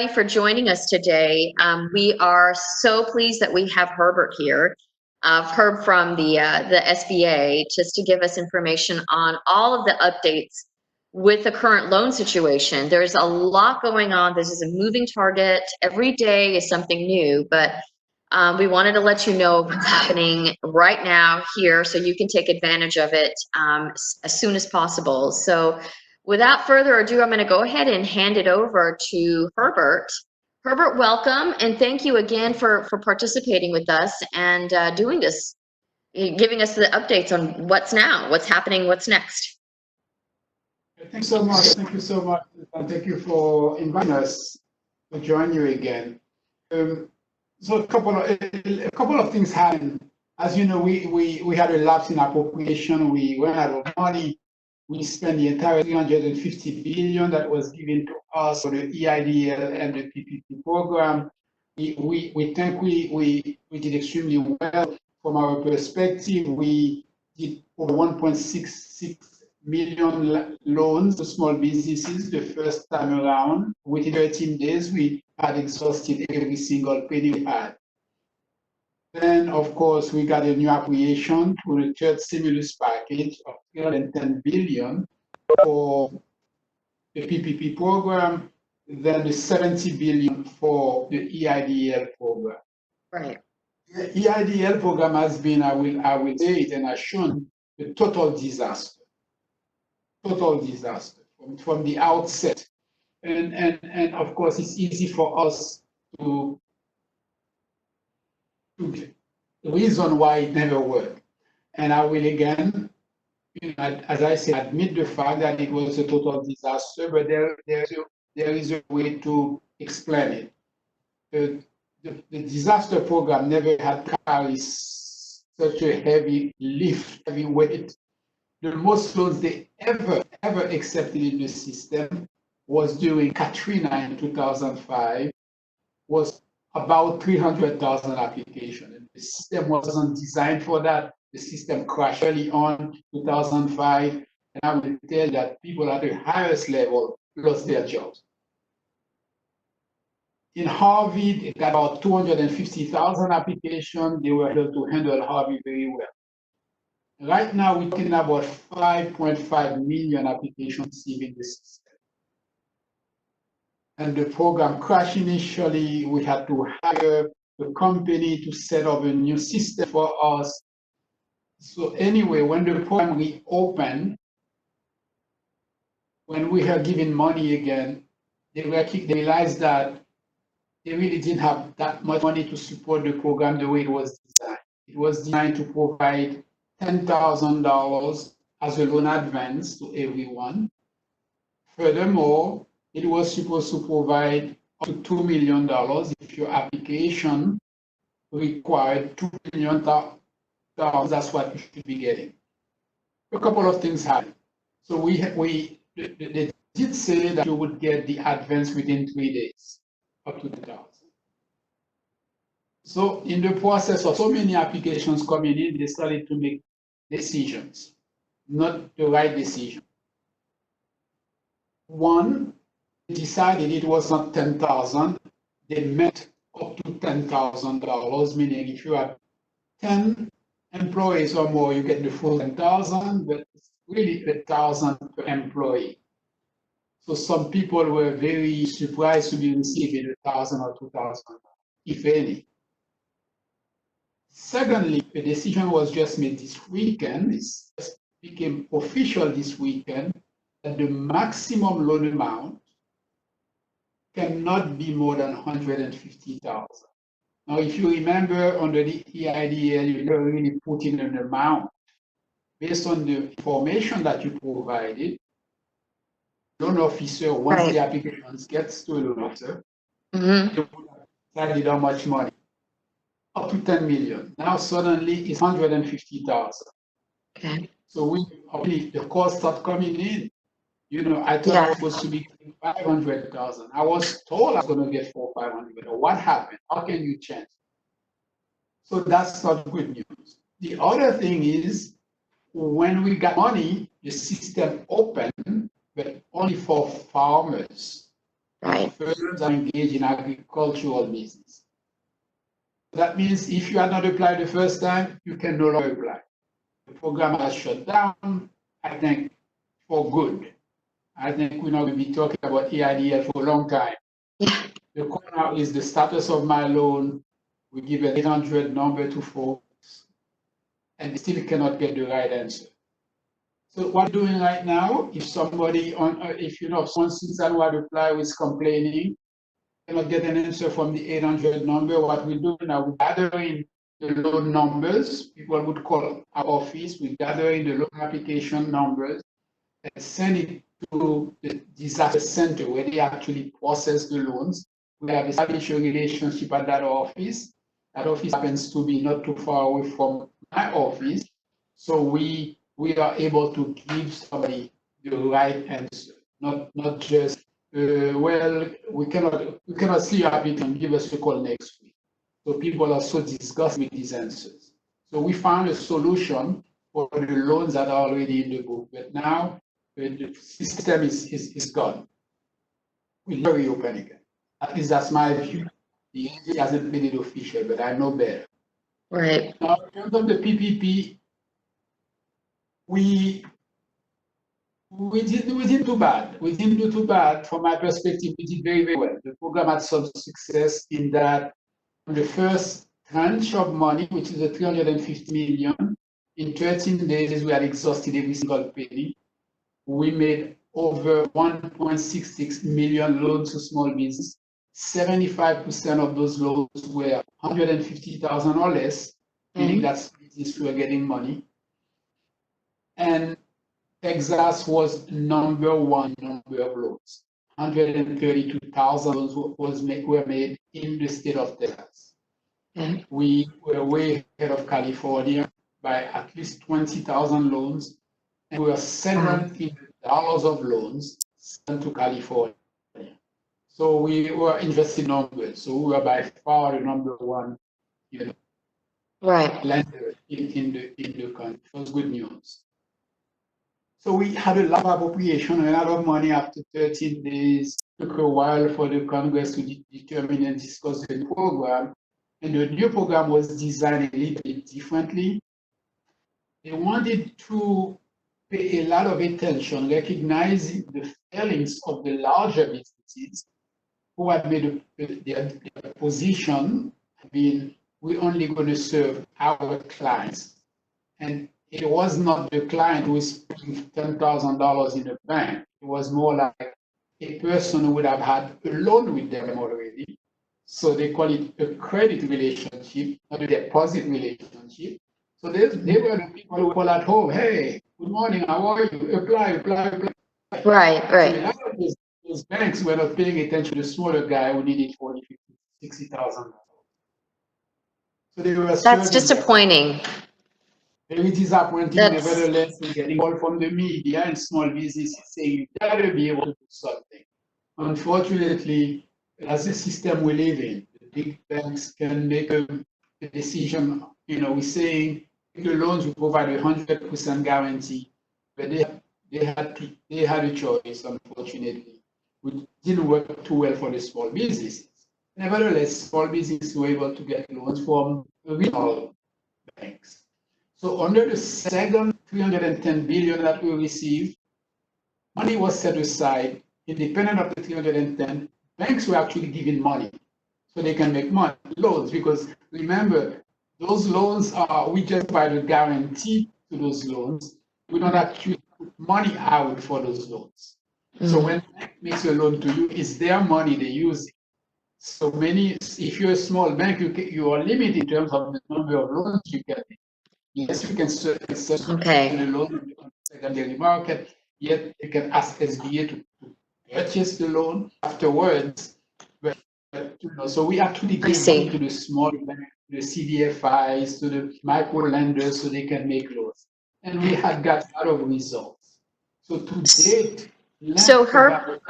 For joining us today. We are so pleased that we have Herbert here. Herb from the SBA, just to give us information on all of the updates with the current loan situation. There's a lot going on. This is a moving target. Every day is something new, but we wanted to let you know what's happening right now here so you can take advantage of it as soon as possible. So without further ado, I'm going to go ahead and hand it over to Herbert. Herbert, welcome, and thank you again for participating with us and doing this, giving us the updates on what's now, what's happening, what's next. Thank you so much. Thank you so much, and thank you for inviting us to join you again. So a couple of things happened. As you know, we had a lapse in appropriation. We ran out of money. We spent the entire 350 billion that was given to us for the EIDL and the PPP program. We think we did extremely well from our perspective. We did over 1.66 million loans to small businesses the first time around. Within 13 days, we had exhausted every single penny we had. Then, of course, we got a new appropriation to the third stimulus package of 310 billion for the PPP program, then the 70 billion for the EIDL program. Right. The EIDL program has been, I will say it, and has shown a total disaster from the outset. And of course, it's easy for us to the reason why it never worked. And I will again, as I said, admit the fact that it was a total disaster, but there is a way to explain it. The disaster program never had carried such a heavy lift, heavy weight. The most loans they ever accepted in the system was during Katrina in 2005, was about 300,000 applications. And the system wasn't designed for that. The system crashed early on 2005. And I will tell you that people at the highest level lost their jobs. In Harvey, they got about 250,000 applications. They were able to handle Harvey very well. Right now, we're talking about 5.5 million applications receiving the system. And the program crashed initially. We had to hire a company to set up a new system for us. So anyway, when the program reopened, when we were giving money again, they realized that they really didn't have that much money to support the program the way it was designed. It was designed to provide $10,000 as a loan advance to everyone. Furthermore, it was supposed to provide up to $2 million if your application required $2 million. That's what you should be getting. A couple of things happened. So they did say that you would get the advance within 3 days, up to 2,000. So in the process of so many applications coming in, they started to make decisions, not the right decision. One, decided it was not 10,000. They meant up to $10,000, meaning if you have 10 employees or more, you get the full 10,000, but it's really 1,000 per employee. So some people were very surprised to be receiving 1,000 or 2,000, if any. Secondly, the decision was just made this weekend. It became official this weekend that the maximum loan amount cannot be more than 150,000. Now, if you remember under the EIDL, you never really put in an amount. Based on the information that you provided, loan officer, once the application gets to a loan officer, they would have decided how much money. Up to 10 million. Now suddenly it's 150,000. Okay. So the costs start coming in. You know, I thought I was supposed to be getting 500,000. I was told I was going to get 400 or 500. What happened? How can you change? So that's not good news. The other thing is, when we got money, the system opened, but only for farmers. Right. Firms are engaged in agricultural business. That means if you had not applied the first time, you can no longer apply. The program has shut down, I think, for good. I think we're not going to be talking about EIDL for a long time. Yeah. The call now is the status of my loan. We give an 800 number to folks, and they still cannot get the right answer. So what we're doing right now, if somebody if you know someone since I want to apply is complaining, cannot get an answer from the 800 number, what we do now, we're gathering the loan numbers. People would call our office. We're gathering the loan application numbers and send it to the disaster center where they actually process the loans. We have established a relationship at that office. That office happens to be not too far away from my office. So we are able to give somebody the right answer, not just well, we cannot see your applicant, give us a call next week. So people are so disgusted with these answers. So we found a solution for the loans that are already in the book, but now the system is gone. We'll never reopen again. At least that's my view. The agency hasn't made it official, but I know better. Right. Now, in terms of the PPP, we didn't do bad. We didn't do too bad. From my perspective, we did very, very well. The program had some success in that the first tranche of money, which is the 350 million, in 13 days, we had exhausted every single penny. We made over 1.66 million loans to small business. 75% of those loans were 150,000 or less, meaning that business were getting money. And Texas was number one number of loans. 132,000 loans were made in the state of Texas. Okay. We were way ahead of California by at least 20,000 loans, and we were $17 of loans sent to California. So we were investing numbers. So we were by far the number one, Right. lender in the country. It was good news. So we had a lot of appropriation, a lot of money after 13 days. It took a while for the Congress to determine and discuss the program. And the new program was designed a little bit differently. They wanted to pay a lot of attention, recognizing the failings of the larger businesses who had made their position being, we're only going to serve our clients. And it was not the client who is putting $10,000 in a bank. It was more like a person who would have had a loan with them already. So they call it a credit relationship, not a deposit relationship. So they were the people who call at home, hey, good morning, how are you? Apply. Right. So a lot of those banks were not paying attention to the smaller guy who needed $40,000, $50,000, $60,000. So they were That's disappointing. Very disappointing, nevertheless, we're getting all from the media and small businesses saying you gotta be able to do something. Unfortunately, as the system we live in, the big banks can make a decision. We're saying the loans will provide 100% guarantee, but they had a choice, unfortunately, which didn't work too well for the small businesses. Nevertheless, small businesses were able to get loans from regional banks. So under the second 310 billion that we received, money was set aside, independent of the 310, banks were actually giving money so they can make money, loans, because remember, those loans we just provide a guarantee to those loans. We don't actually put money out for those loans. So when a bank makes a loan to you, it's their money, they use it. So if you're a small bank, you are limited in terms of the number of loans you can make. Yes, you can sell a loan on the secondary market, yet you can ask SBA to purchase the loan afterwards. But so we actually give money to the small banks, the CDFIs, to the micro lenders so they can make loans. And we had got a lot of results. So to date, so Herb,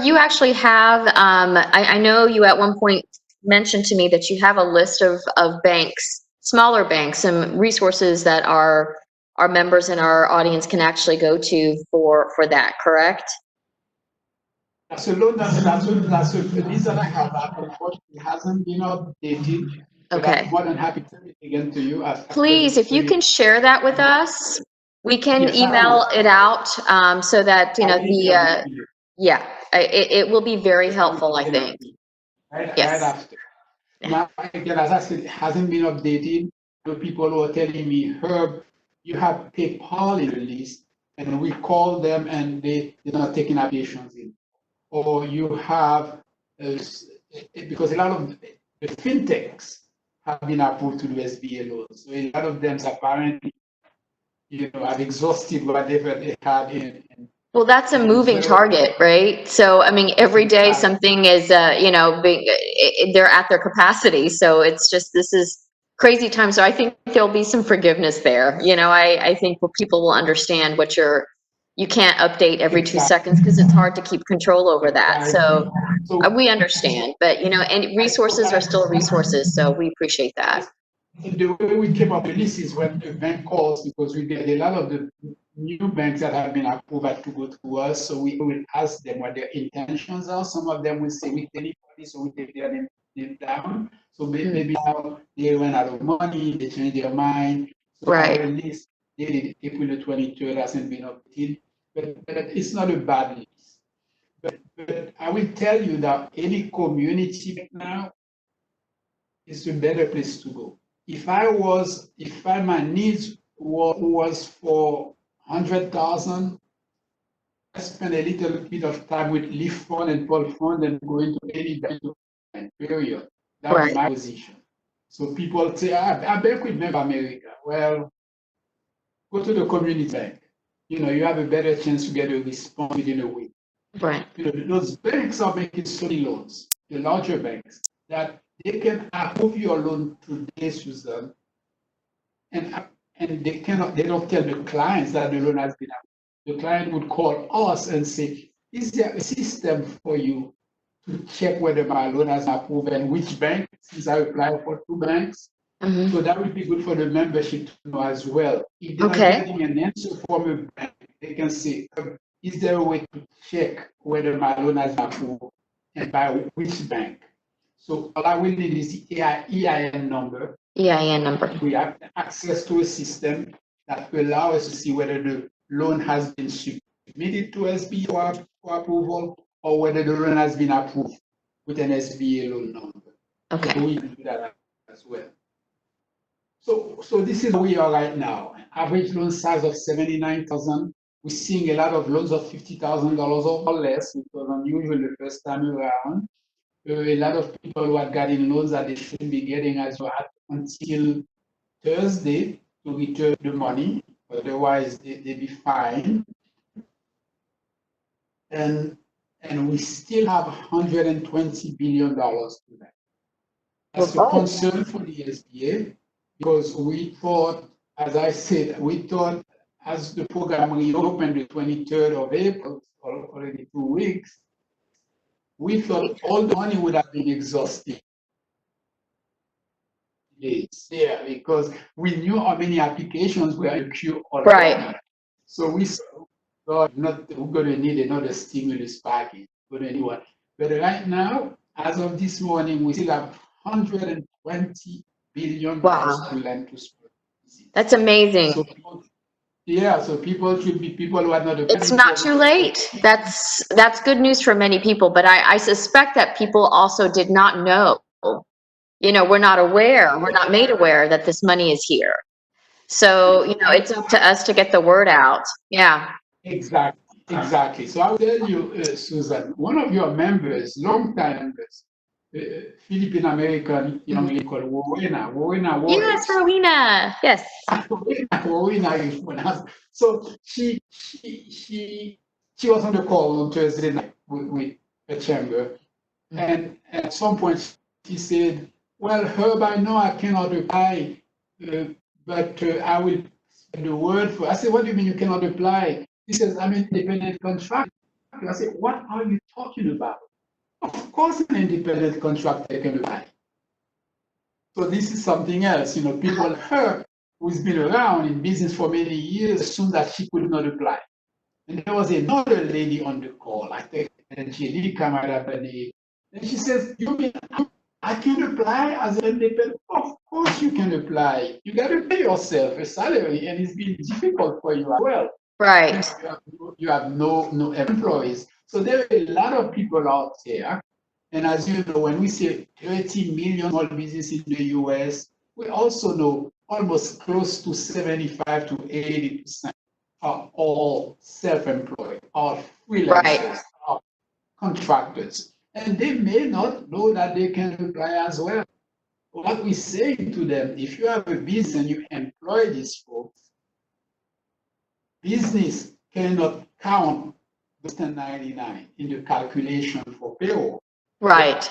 you actually have, I know you at one point mentioned to me that you have a list of banks, smaller banks, some resources that our members in our audience can actually go to for that, correct? That's a list that I have that unfortunately hasn't been updated. But I'm Okay. more than happy to send it again to you after Please, if the you can share that with us, we can yes, I will. email it out so that, I will email it to you. yeah, it will be very I will helpful, I email it think. to you right Yes. after. Now, again, as I said, it hasn't been updated. The people who are telling me, Herb, you have PayPal in the list, and we call them and they're not taking applications in. Or you have, because a lot of the fintechs have been approved to do SBA loans. So a lot of them apparently, have exhausted whatever they had in Well, that's a moving reserve. target, right? So, I mean, every day Exactly. something is, they're at their capacity. So it's just, this is crazy time. So I think there'll be some forgiveness there. I think people will understand you can't update every 2 seconds because it's hard to keep control over that. So So we understand, but and resources are still resources. So we appreciate that. the way we came up with this is when a bank calls, because we get a lot of the new banks that have been approved to go through us. So we will ask them what their intentions are. Some of them will say we take it, so we take their name down. So maybe now they run out of money, they change their mind. So Right. our list dated April the 23rd hasn't been updated, but it's not a bad list. But I will tell you that any community right now is a better place to go. If my needs was for 100,000, I spend a little bit of time with Leaf Fund and Paul Fund and going to any bank, period. That would be Right. my position. So people say, I bank with Bank of America. Well, go to the community bank. You have a better chance to get a response within a week. Right. Those banks are making so many loans, the larger banks, that they can approve your loan today, Susan, and they don't tell the clients that the loan has been approved. The client would call us and say, is there a system for you to check whether my loan has been approved and which bank, since I apply for 2 banks? Mhm. So that would be good for the membership to know as well. If they're not Okay. getting an answer from a bank, they can say, is there a way to check whether my loan has been approved and by which bank? So all I will need is the EIN number. EIN number. We have access to a system that will allow us to see whether the loan has been submitted to SBA for approval or whether the loan has been approved with an SBA loan number. Okay. So we can do that as well. So this is where we are right now. Average loan size of 79,000. We're seeing a lot of loans of $50,000 or less, which was unusual the first time around. A lot of people who had gotten loans that they shouldn't be getting as well until Thursday to return the money. Otherwise, they be fined. And we still have $120 billion to that. That's a concern for the SBA, because we thought, as I said, as the program reopened the 23rd of April, already 2 weeks, we thought all the money would have been exhausted. Yeah, because we knew how many applications were in queue already. Right. So we thought we're going to need another stimulus package, we're going to need one. But right now, as of this morning, we still have $120 billion Wow. to lend to small businesses. That's amazing. So people should be people who are not. It's not too late. That's good news for many people, but I suspect that people also did not know. We're not aware, we're not made aware that this money is here. So, it's up to us to get the word out. Yeah. Exactly. So I'll tell you, Susan, one of your members, long-time members, Philippine American young lady called Rowena Yes, Waters. Rowena. Yes. Rowena is pronounced. So she was on the call on Thursday night with a chamber, and at some point she said, "Well, Herb, I know I cannot reply, but I will spread the word for." I said, "What do you mean you cannot reply?" He says, "I'm an independent contractor." I said, "What are you talking about?" Of course, an independent contractor can reply. So this is something else. People, her, who's been around in business for many years, assumed that she could not apply. And there was another lady on the call, I think and Angelica might have a name. And she says, you mean I can apply as an independent? Of course you can apply. You got to pay yourself a salary, and it's been difficult for you as well. Right. You have no employees. So there are a lot of people out there. And as you know, when we say 30 million small businesses in the US, we also know almost close to 75 to 80% are all self-employed, are freelancers, are contractors. And they may not know that they can apply as well. What we say to them, if you have a business and you employ these folks, business cannot count the 1099 in the calculation for payroll. Right.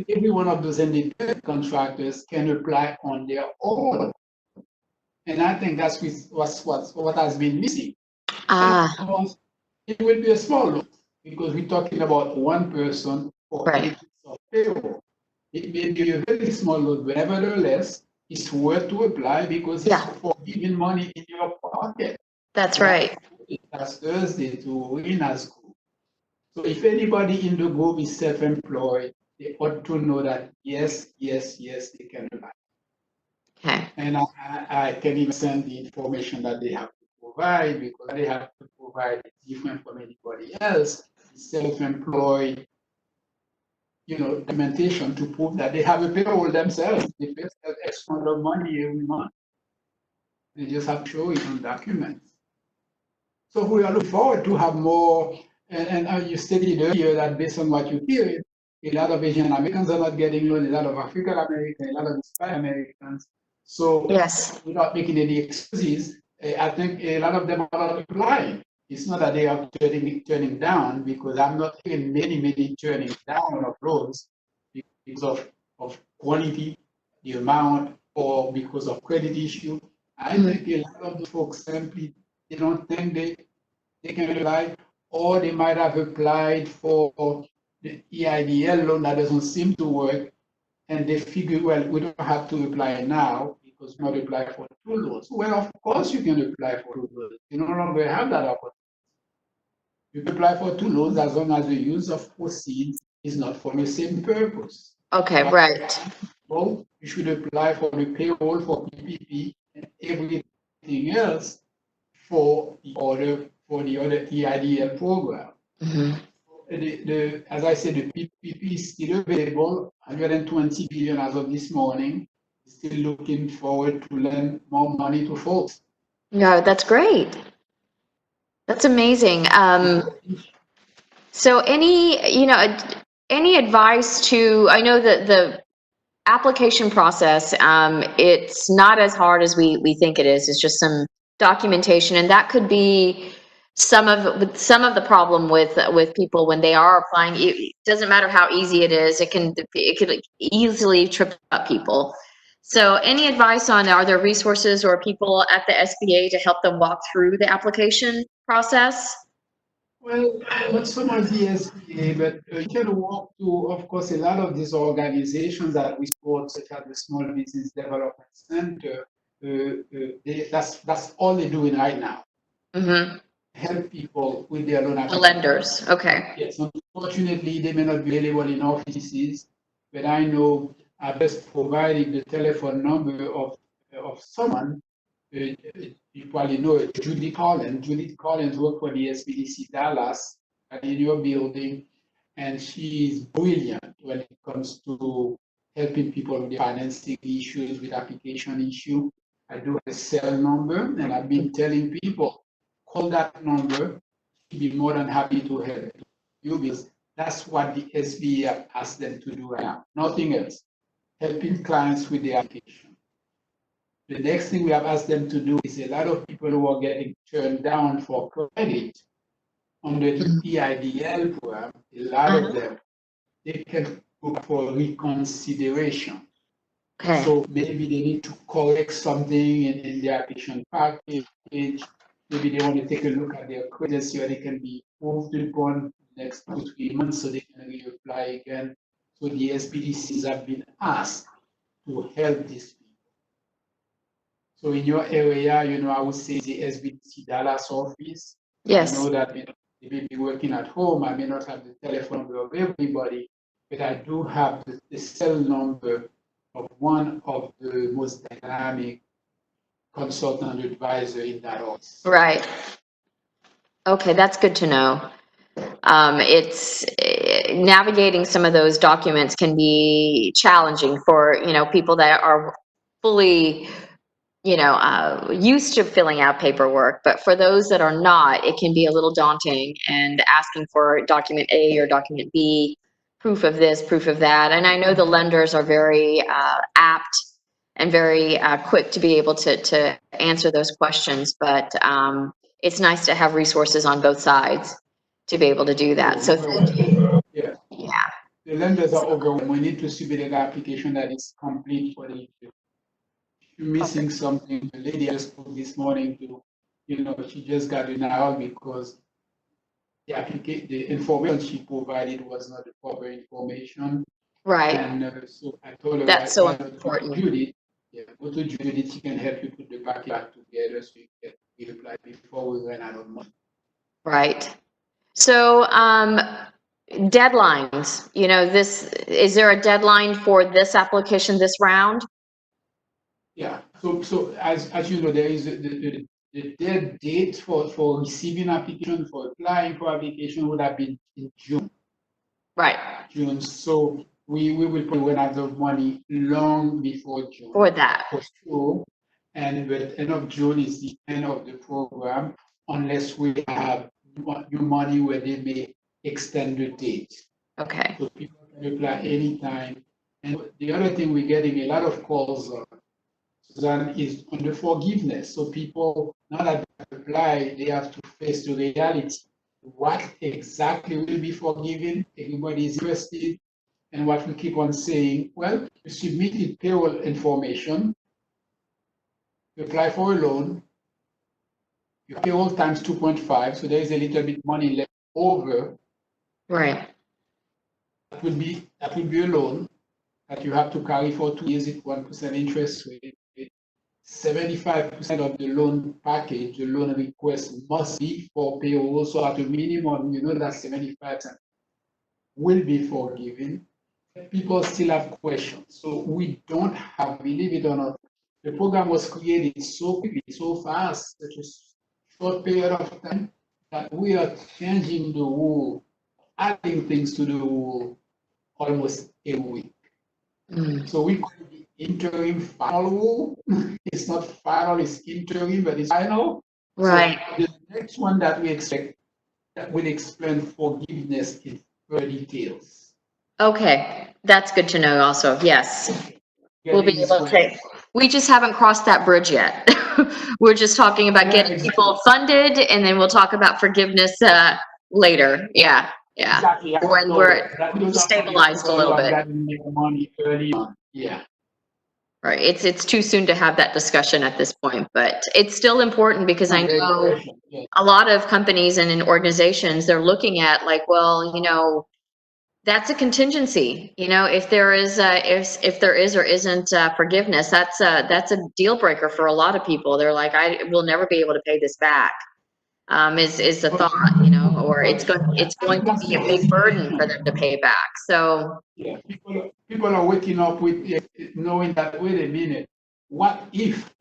Every one of those independent contractors can apply on their own. And I think that's what has been missing. Ah, And of course, it will be a small loan because we're talking about one person for right. 8 weeks of payroll. It may be a very small loan, but nevertheless, it's worth to apply because it's for giving money in your pocket. That's right. That's Thursday to Rena's group. So if anybody in the group is self-employed, they ought to know that yes, they can apply. Okay. And I can even send the information that they have to provide because they have to provide is different from anybody else. Self-employed, documentation to prove that they have a payroll themselves. They pay X amount of money every month. They just have to show it on documents. So we are looking forward to have more. And you stated earlier that based on what you hear, a lot of Asian Americans are not getting loans, a lot of African Americans, a lot of Hispanic Americans. So Yes. without making any excuses, I think a lot of them are not applying. It's not that they are turning down, because I'm not hearing many turning down of loans because of quality, the amount, or because of credit issue. I think a lot of the folks simply they don't think they can apply, or they might have applied for the EIDL loan that doesn't seem to work, and they figure, well, we don't have to apply now because we not apply for two loans. Well, of course you can apply for two loans. You no longer have that opportunity. You can apply for two loans as long as the use of proceeds is not for the same purpose. Okay, right. Well, you should apply for the payroll, for PPP, and everything else for the other EIDL program. As I said, the PPP is still available, 120 billion as of this morning. Still looking forward to lend more money to folks. No, that's great. That's amazing. So any advice to, I know that the application process, it's not as hard as we think it is. It's just some documentation, and that could be some of the problem with people when they are applying. It doesn't matter how easy it is. It could easily trip up people. So any advice on, are there resources or people at the SBA to help them walk through the application process? Well, not so much the SBA, but you can walk to, of course, a lot of these organizations that we support, such as the Small Business Development Center. That's all they're doing right now. Help people with their loan application. Lenders, okay. Yes, unfortunately, they may not be available in offices, but I know I just provided the telephone number of someone. You probably know it, Judy Collins. Judy Collins worked for the SBDC Dallas in your building, and she is brilliant when it comes to helping people with financing issues, with application issue. I do have a cell number, and I've been telling people, call that number. She'll be more than happy to help you, because that's what the SBA asked them to do right now, nothing else. Helping clients with the application. The next thing we have asked them to do is, a lot of people who are getting turned down for credit under the EIDL program, a lot of them, they can go for reconsideration. Okay. So maybe they need to correct something in their application package. Maybe they want to take a look at their credit so they can be moved upon next 2-3 months so they can reapply again. So the SBDCs have been asked to help these people. So in your area, I would say the SBDC Dallas office. Yes. I know that they may be working at home. I may not have the telephone number of everybody, but I do have the cell number of one of the most dynamic consultant advisor in that office. Right. Okay, that's good to know. It's navigating some of those documents can be challenging for, people that are fully, used to filling out paperwork. But for those that are not, it can be a little daunting and asking for document A or document B, proof of this, proof of that. And I know the lenders are very apt and very quick to be able to answer those questions. But it's nice to have resources on both sides to be able to do that. So thank you. Yeah. Yeah. The lenders are overwhelmed. We need to submit an application that is complete for the issue. If you're missing something, the lady I spoke this morning to, she just got denied because the information she provided was not the proper information. Right. And so I told her, That's so well, important. Judith, go to Judith, she can help you put the packet together so you can reply before we run out of money. Right. So deadlines, is there a deadline for this application this round? Yeah, so as you know, there is the dead date for receiving application, for applying for application would have been in June. Right. June, so we will probably run out of money long before June. For that. For sure. And the end of June is the end of the program, unless we have new money where they may extend the date. Okay. So people can apply anytime. And the other thing, we're getting a lot of calls on, Suzanne, is on the forgiveness. So people, now that they apply, they have to face the reality. What exactly will be forgiven? Everybody is interested. And what we keep on saying, well, you submitted payroll information, you apply for a loan, your payroll times 2.5, so there is a little bit money left over. Right. That will be a loan that you have to carry for 2 years at 1% interest rate. 75% of the loan package, the loan request must be for payroll. So at a minimum, that 75% will be forgiven. People still have questions. So we don't have, believe it or not, the program was created so quickly, so fast, such a short period of time, that we are changing the rule, adding things to the rule almost every week. So we call it the interim final rule. It's not final, it's interim, but it's final. Right. So the next one that we expect that will explain forgiveness in further details. Okay, that's good to know also. Yes. We'll be able to. We just haven't crossed that bridge yet. We're just talking about getting people funded, and then we'll talk about forgiveness later. Yeah. Exactly. When we're stabilized a little bit. Money early on. Yeah. Right. It's too soon to have that discussion at this point, but it's still important because I know a lot of companies and in organizations, they're looking at like, well, that's a contingency. If there is if there is or isn't forgiveness, that's a deal breaker for a lot of people. They're like, I will never be able to pay this back. Is the thought, or it's going to be a big burden for them to pay back. So yeah, people are waking up with knowing that, wait a minute, what if?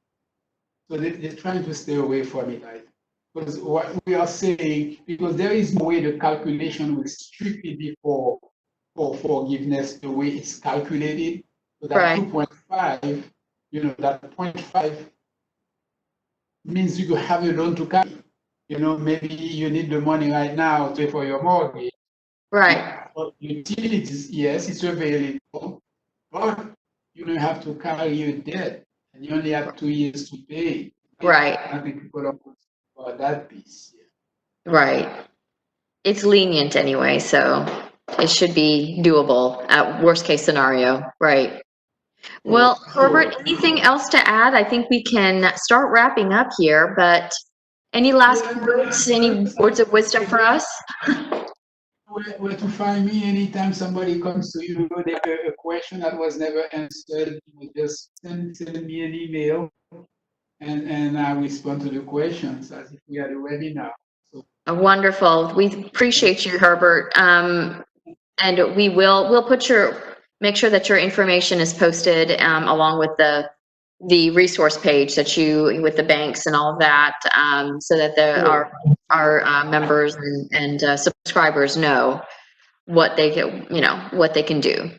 So they're trying to stay away from it, right? Because what we are saying, because there is no way the calculation will strictly be for forgiveness the way it's calculated. So that right. 2.5, that 0.5 means you have a loan to carry. Maybe you need the money right now to pay for your mortgage. Right. But utilities, yes, it's available, but you have to carry your debt, and you only have 2 years to pay. Right. I think people are about that piece. Yeah. Right. It's lenient anyway, so it should be doable at worst case scenario. Right. Well, Herbert, anything else to add? I think we can start wrapping up here, but any last words, any words of wisdom for us? Where to find me anytime somebody comes to you with a question that was never answered, you just send me an email and I respond to the questions as if we had a webinar. So Wonderful. We appreciate you, Herbert. And we'll make sure that your information is posted, along with the resource page with the banks and all of that, so that our members and subscribers know what they can do.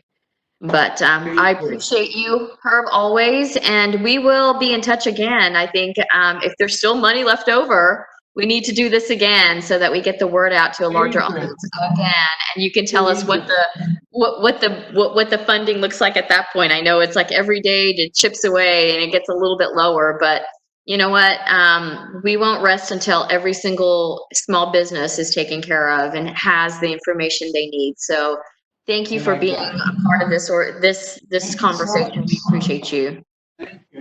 But I appreciate you, Herb, always, and we will be in touch again. I think if there's still money left over, we need to do this again so that we get the word out to a larger audience again. And you can tell us what the funding looks like at that point. I know it's like every day it chips away and it gets a little bit lower, but you know what? We won't rest until every single small business is taken care of and has the information they need. So thank you for being a part of this conversation. We appreciate you.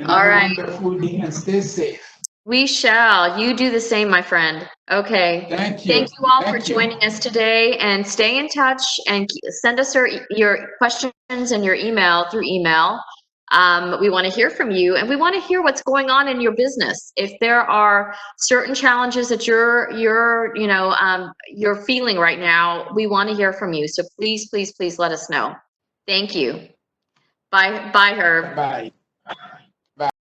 All right. Wonderful day and stay safe. We shall. You do the same, my friend. Okay. Thank you. Thank you all for joining us today, and stay in touch and send us your questions and your email through email. We want to hear from you, and we want to hear what's going on in your business. If there are certain challenges that you're feeling right now, we want to hear from you. So please let us know. Thank you. Bye, Herb. Bye.